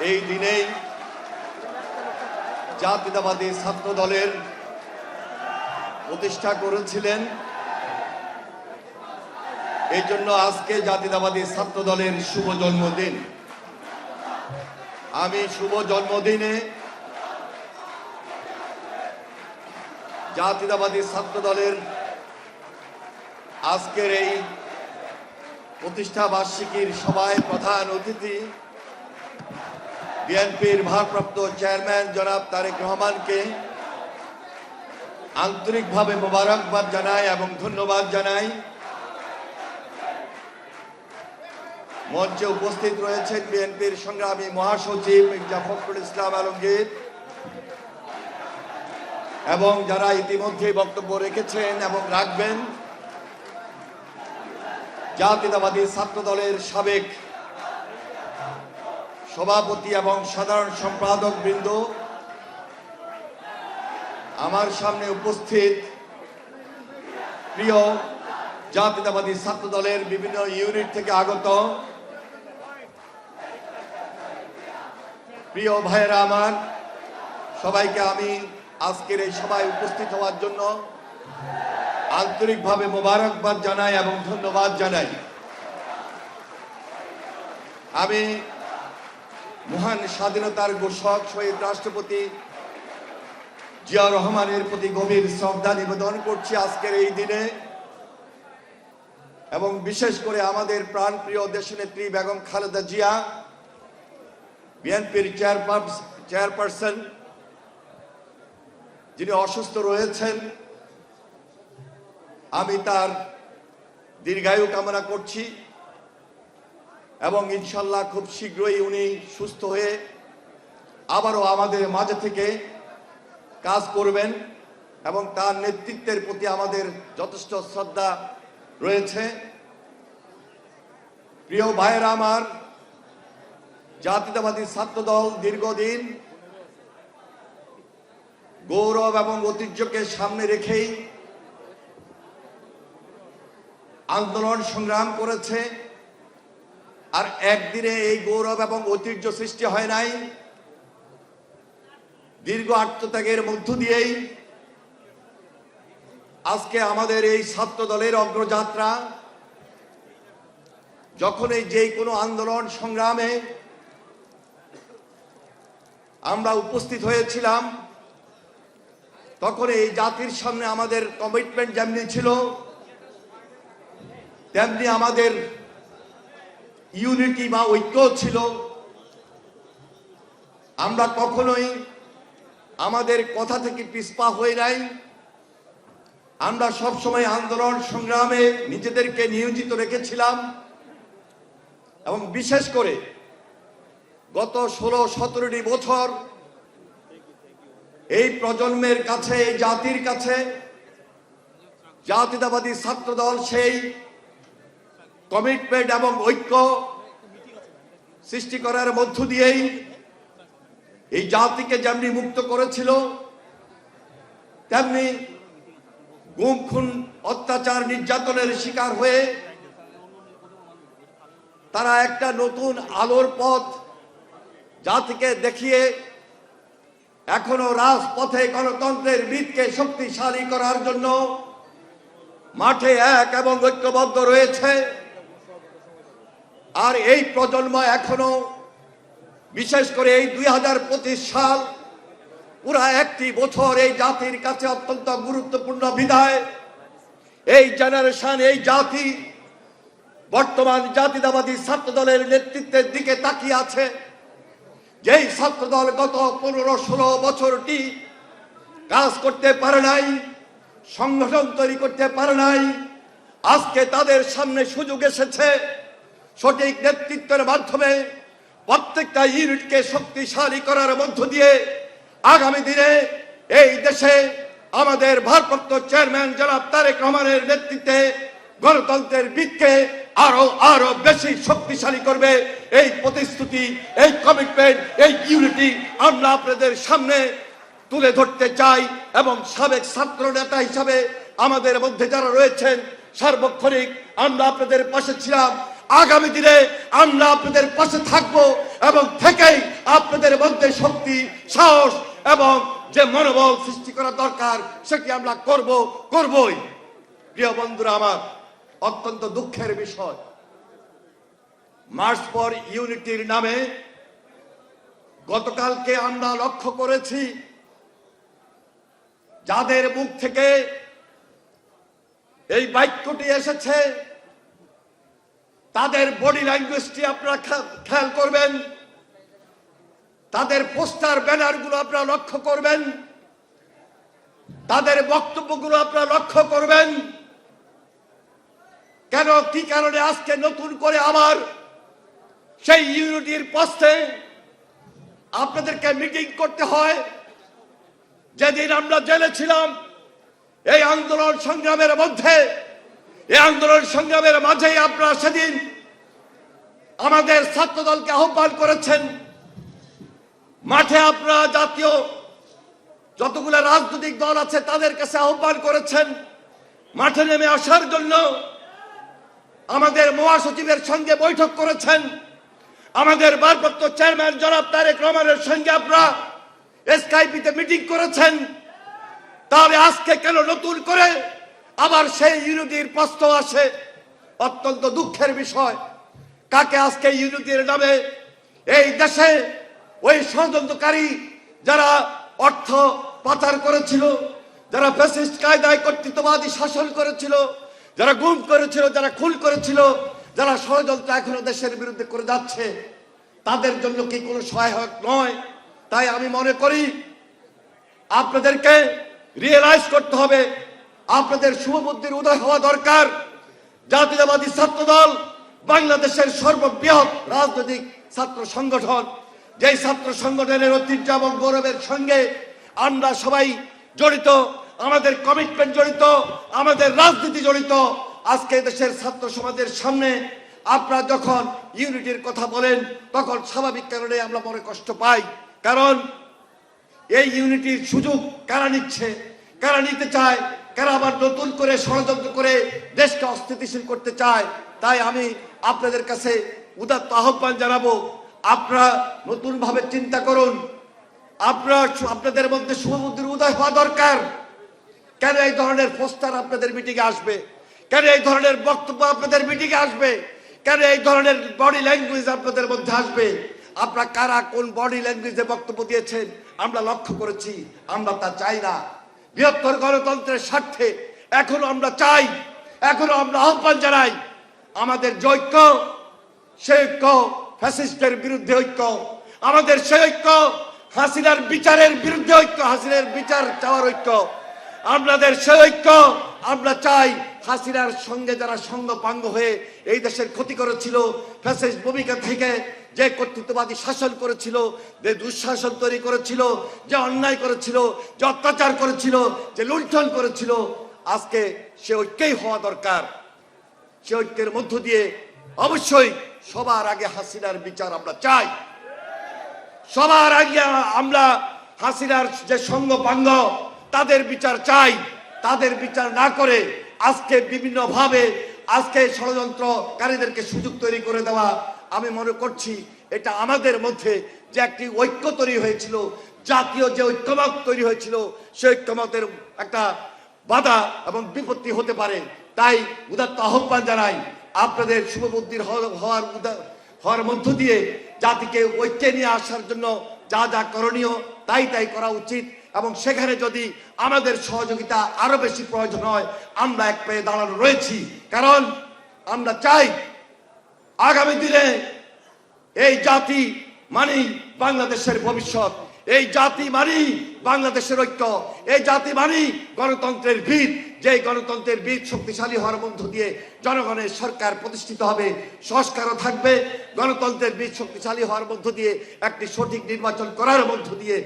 এই দিনেই জাতীয়তাবাদী ছাত্র দলের প্রতিষ্ঠা করেছিলেন। এই জন্য আজকে জাতীয়তাবাদী ছাত্র দলের শুভ জন্মদিন। আমি শুভ জন্মদিনে জাতীয়তাবাদী ছাত্র দলের আজকের এই প্রতিষ্ঠা বার্ষিকীর সভায় প্রধান অতিথি বিএনপির ভারপ্রাপ্ত চেয়ারম্যান জনাব তারেক রহমানকে আন্তরিকভাবে মোবারকবাদ জানাই এবং ধন্যবাদ জানাই। মঞ্চে উপস্থিত রয়েছেন বিএনপির সংগ্রামী মহাসচিব মির্জা ফখরুল ইসলাম আলমগীর এবং যারা ইতিমধ্যে বক্তব্য রেখেছেন এবং রাখবেন। জাতীয়তাবাদী ছাত্র দলের সাবেক সভাপতি এবং সাধারণ সম্পাদক বৃন্দ, আমার সামনে উপস্থিত প্রিয় জাতীয়তাবাদী ছাত্র দলের বিভিন্ন ইউনিট থেকে আগত প্রিয় ভাইয়েরা আমার, সবাইকে আমি আজকের এই সভায় উপস্থিত হওয়ার জন্য আন্তরিকভাবে মোবারকবাদ জানাই এবং ধন্যবাদ জানাই। আমি মহান স্বাধীনতার ঘোষক শহীদ রাষ্ট্রপতি জিয়া রহমানের প্রতি গভীর শ্রদ্ধা নিবেদন করছি আজকের এই দিনে, এবং বিশেষ করে আমাদের প্রাণপ্রিয় দেশনেত্রী বেগম খালেদা জিয়া, বিএনপির চেয়ারপারসন, যিনি অসুস্থ রয়েছেন। আমি তার দীর্ঘায়ু কামনা করছি এবং ইনশাল্লাহ খুব শীঘ্রই উনি সুস্থ হয়ে আবারও আমাদের মাঝে থেকে কাজ করবেন এবং তার নেতৃত্বের প্রতি আমাদের যথেষ্ট শ্রদ্ধা রয়েছে। প্রিয় ভাইয়েরা আমার, জাতীয়তাবাদী ছাত্র দল দীর্ঘদিন গৌরব এবং ঐতিহ্যকে সামনে রেখেই আন্দোলন সংগ্রাম করেছে। আর একদিনে এই গৌরব এবং ঐতিহ্য সৃষ্টি হয় নাই, দীর্ঘ আত্মত্যাগের মধ্য দিয়েই আজকে আমাদের এই ছাত্র দলের অগ্রযাত্রা। যখন এই যে কোনো আন্দোলন সংগ্রামে আমরা উপস্থিত হয়েছিলাম, তখন এই জাতির সামনে আমাদের কমিটমেন্ট যেমনি ছিল, তেমনি আমাদের ইউনিটি বা ঐক্য ছিল। আমরা কখনোই আমাদের কথা থেকে পিছপা হই নাই। আমরা সবসময় আন্দোলন সংগ্রামে নিজেদেরকে নিয়োজিত রেখেছিলাম এবং বিশেষ করে গত 16-17টি বছর এই প্রজন্মের কাছে, এই জাতির কাছে জাতীয়তাবাদী ছাত্র দল সেই কমিটমেন্ট এবং ঐক্য সৃষ্টি করার মধ্য দিয়েই এই জাতিকে যেমনি মুক্ত করেছিল, তেমনি গুম খুন অত্যাচার নির্যাতনের শিকার হয়ে তারা একটা নতুন আলোর পথ জাতিকে দেখিয়ে এখনো রাজপথে গণতন্ত্রের ভিতকে শক্তিশালী করার জন্য মাঠে এক এবং ঐক্যবদ্ধ রয়েছে। আর এই প্রজন্ম এখনো, বিশেষ করে এই 2025 সাল পুরা একটি বছর এই জাতির কাছে অত্যন্ত গুরুত্বপূর্ণ বিধায় এই জেনারেশন, এই জাতি বর্তমান জাতীয়তাবাদী ছাত্র দলের নেতৃত্বের দিকে তাকিয়ে আছে। যেই ছাত্র দল গত 15-16 বছরটি কাজ করতে পারে নাই, সংগঠন তৈরি করতে পারে নাই, আজকে তাদের সামনে সুযোগ এসেছে সঠিক নেতৃত্বের মাধ্যমে প্রত্যেকটা ইউনিটকে শক্তিশালী করার মধ্য দিয়ে আগামী দিনে এই দেশে আমাদের ভারপ্রাপ্ত চেয়ারম্যান জনাব তারেক রহমানের নেতৃত্বে গণতন্ত্রের ভিতকে আরো বেশি শক্তিশালী করবে। এই প্রতিশ্রুতি, এই কমিটমেন্ট, এই ইউনিটি আমরা আপনাদের সামনে তুলে ধরতে চাই এবং সাবেক ছাত্র নেতা হিসাবে আমাদের মধ্যে যারা রয়েছেন সার্বক্ষণিক আমরা আপনাদের পাশে ছিলাম। আগামী দিনে আমরা আপনাদের পাশে থাকব এবং থেকেই আপনাদের মধ্যে শক্তি, সাহস এবং যে মনোবল সৃষ্টি করা দরকার সেটি আমরা করবই। প্রিয় বন্ধুরা আমার, অত্যন্ত দুঃখের বিষয়, মার্চ ফর ইউনিটির নামে গতকালকে আমরা লক্ষ্য করেছি যাদের মুখ থেকে এই বাক্যটি এসেছে তাদের বডি ল্যাঙ্গুয়েজটি আপনারা খেয়াল করবেন, তাদের পোস্টার ব্যানারগুলো আপনারা লক্ষ্য করবেন, তাদের বক্তব্যগুলো আপনারা লক্ষ্য করবেন। কেন, কি কারণে আজকে নতুন করে আবার সেই ইউনিটির পোস্টে আপনাদেরকে মিটিং করতে হয়? যেদিন আমরা জেলে ছিলাম, এই আন্দোলন সংগ্রামের মধ্যে, এই আন্দোলন সংগ্রামের মাঝেই আপনারা সেদিন আমাদের ছাত্রদলকে আহ্বান করেছেন, মাঠে আপনারা জাতীয় যতগুলো রাজনৈতিক দল আছে তাদের কাছে আহ্বান করেছেন মাঠে নেমে আসার জন্য। আমাদের মহাসচিবের সঙ্গে বৈঠক করেছেন, আমাদের ভারপ্রাপ্ত চেয়ারম্যান জনাব তারেক রহমানের সঙ্গে আপনারা স্কাইপিতে মিটিং করেছেন। তাহলে আজকে কেন নতুন করে আবার সেই ইউনিটির প্রস্তাব আসে? অত্যন্ত দুঃখের বিষয়। কাকে আজকে ইউনিটির নামে এই দেশে ওই ষড়যন্ত্রকারী যারা অর্থ পাচার করেছিল, যারা ফ্যাসিস্ট কায়দায় কর্তৃত্ববাদী শাসন করেছিল, যারা গুম করেছিল, যারা খুন করেছিল, যারা ষড়যন্ত্র এখনো দেশের বিরুদ্ধে করে যাচ্ছে, তাদের জন্য কি কোনো সহায়ক নয়? তাই আমি মনে করি আপনাদেরকে রিয়েলাইজ করতে হবে, আপনাদের শুভবুদ্ধির উদয় হওয়া দরকার। জাতীয়তাবাদী ছাত্রদল বাংলাদেশের সর্ববৃহৎ রাজনৈতিক ছাত্র সংগঠন, যেই ছাত্র সংগঠনের ঐতিহ্য এবং গৌরবের সঙ্গে আমরা সবাই জড়িত, আমাদের কমিটমেন্ট জড়িত, আমাদের রাজনীতি জড়িত। আজকে দেশের ছাত্র সমাজের সামনে আপনারা যখন ইউনিটির কথা বলেন তখন স্বাভাবিক কারণে আমরা মনে কষ্ট পাই। কারণ এই ইউনিটির সুযোগ কারা নিচ্ছে, কারা নিতে চায়, কারা আবার নতুন করে ষড়যন্ত্র করে দেশকে অস্থিতিশীল করতে চায়। তাই আমি আপনাদের কাছে উদাত্ত আহ্বান জানাবো, আপনারা নতুন ভাবে চিন্তা করুন। আপনাদের মধ্যে শুভবুদ্ধির উদয় হওয়া দরকার। কেন এই ধরনের পোস্টার আপনাদের মিটিংয়ে আসবে? কেন এই ধরনের বক্তব্য আপনাদের মিটিংয়ে আসবে? কেন এই ধরনের বডি ল্যাঙ্গুয়েজ আপনাদের মধ্যে আসবে? আপনারা কারা কোন বডি ল্যাঙ্গুয়েজে বক্তব্য দিয়েছেন আমরা লক্ষ্য করেছি। আমরা তা চাই না। বৃহত্তর গণতন্ত্রের স্বার্থে এখনো আমরা চাই, এখনো আমরা আহ্বান জানাই, আমাদের যে ঐক্য, সে ঐক্য ফ্যাসিস্টের বিরুদ্ধে ঐক্য, আমাদের সে ঐক্য হাসিনার বিচারের বিরুদ্ধে ঐক্য, হাসিনার বিচার চাওয়ার ঐক্য, আমাদের সে ঐক্য আমরা চাই। হাসিনার সঙ্গে যারা সঙ্গপাঙ্গ হয়ে এই দেশের ক্ষতি করেছিল, ফ্যাসিস্ট ভূমিকা থেকে যে কর্তৃত্ববাদী শাসন করেছিল, যে দুঃশাসন তৈরি করেছিল, যে অন্যায় করেছিল, যে অত্যাচার করেছিল, যে লুণ্ঠন করেছিল, আজকে সে ঐক্যই হওয়া দরকার। সে ঐক্যের মধ্য দিয়ে অবশ্যই সবার আগে হাসিনার বিচার আমরা চাই। সবার আগে আমরা হাসিনার যে সঙ্গপাঙ্গ তাদের বিচার চাই। তাদের বিচার না করে আজকে বিভিন্ন ভাবে আজকে ষড়যন্ত্রকারীদেরকে সুযোগ তৈরি করে দেওয়া, আমি মনে করছি এটা আমাদের মধ্যে যে একটি ঐক্য তৈরি হয়েছিল, জাতীয় যে ঐক্যমত তৈরি হয়েছিল, সেই ঐক্যমতের একটা বাধা এবং বিপত্তি হতে পারে। তাই উদাত্ত আহ্বান জানাই, আপনাদের শুভবুদ্ধির হওয়ার মধ্য দিয়ে জাতিকে ঐক্যে নিয়ে আসার জন্য যা যা করণীয় তাই করা উচিত। এবং সেখানে যদি আমাদের সহযোগিতা আরো বেশি প্রয়োজন হয়, আমরা এক পায়ে দাঁড়ানো রয়েছি। কারণ আমরা চাই আগামী দিনে এই জাতি মানেই বাংলাদেশের ভবিষ্যৎ, এই জাতি মানেই বাংলাদেশের ঐক্য, এই জাতি মানেই গণতন্ত্রের ভিত। যে গণতন্ত্রের ভিত শক্তিশালী হওয়ার মধ্য দিয়ে জনগণের সরকার প্রতিষ্ঠিত হবে, সংস্কারও থাকবে। গণতন্ত্রের ভিত শক্তিশালী হওয়ার মধ্য দিয়ে একটি সঠিক নির্বাচন করার মধ্য দিয়ে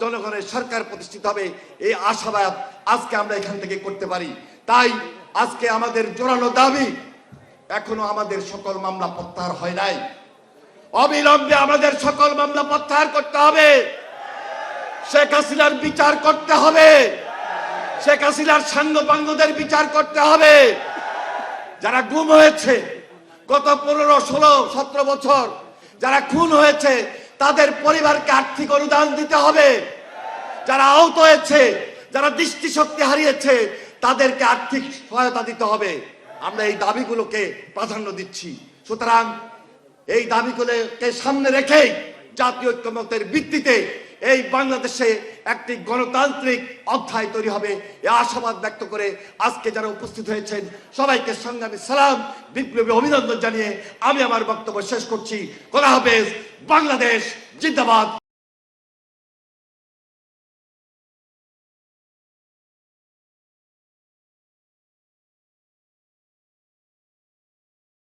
জনগণের সরকার প্রতিষ্ঠিত হবে। এই আশাবাদ আজকে আমরা এখান থেকে করতে পারি। তাই আজকে আমাদের জোরালো দাবি, এখনো আমাদের সকল মামলা প্রত্যাহার হয় নাই। অবিলম্বে আমাদের সকল মামলা প্রত্যাহার করতে হবে। শেখ হাসিনার বিচার করতে হবে। শেখ হাসিনার সাঙ্গপাঙ্গদের বিচার করতে হবে। যারা গুম হয়েছে, গত 15, 16, 17 বছর যারা খুন হয়েছে তাদের পরিবারকে আর্থিক অনুদান দিতে হবে। যারা আহত হয়েছে, যারা দৃষ্টিশক্তি হারিয়েছে তাদেরকে আর্থিক সহায়তা দিতে হবে। আমরা এই দাবিগুলোকে প্রাধান্য দিচ্ছি। সুতরাং এই দাবিগুলোকে সামনে রেখেই জাতীয় ঐক্যমত্যের ভিত্তিতে এই বাংলাদেশে একটি গণতান্ত্রিক অধ্যায় তৈরি হবে এই আশাবাদ ব্যক্ত করে আজকে যারা উপস্থিত হয়েছেন সবাইকে সংগ্রামী সালাম, বিপ্লবী অভিনন্দন জানিয়ে আমি আমার বক্তব্য শেষ করছি। খোদা হাফেজ। বাংলাদেশ জিন্দাবাদ।